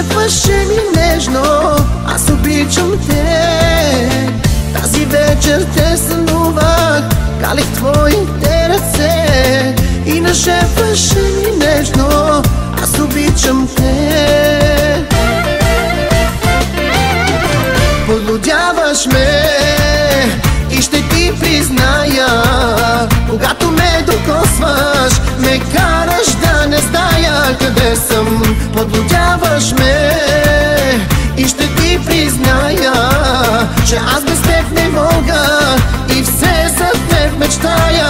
шепваше ми нежно: аз обичам те. Тази вечер те сънувах, калих твоите ръце и нашепваше ми нежно: аз обичам те. Подлудяваш ме и ще ти призная, когато ме докосваш, ме караш да не зная къде съм. Подлудяваш ме и ще ти призная, че аз без теб не мога и все за теб мечтая.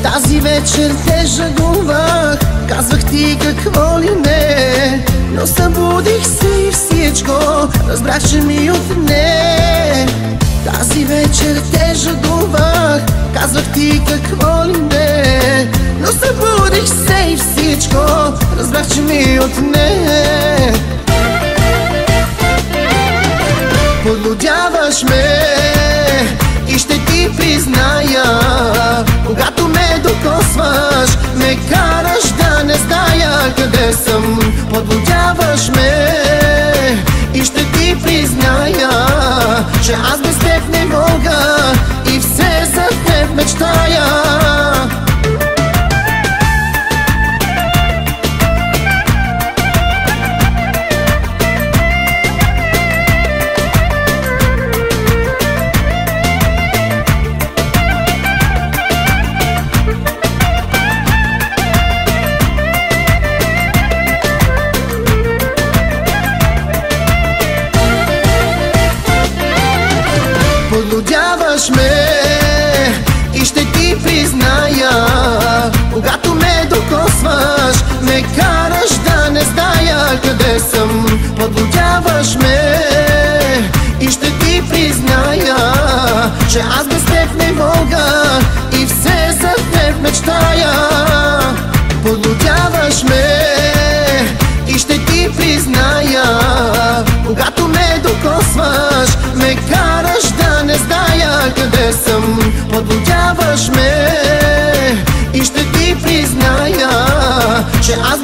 Тази вечер те жагувах, казвах ти какво ли не, но събудих се и всичко разбрах, че ми отне. Тази вечер те жагувах, казвах ти какво ли не, но събудих се и всичко разбрах, че ми отне. Подлудяваш ме и ще ти призная, когато ме докосваш, ме караш да не зная къде съм. Подлудяваш ме и ще ти призная, че аз без теб не мога и все за теб мечтая. Подлудяваш ме и ще ти призная, когато ме докосваш, ме караш да не зная къде съм. Подлудяваш ме и ще ти призная, че аз без теб не мога и все за теб мечтая. Подлудяваш ме и ще ти призная, когато ме докосваш, ме караш да не зная къде съм. Подлудяваш ме и ще ти призная, че аз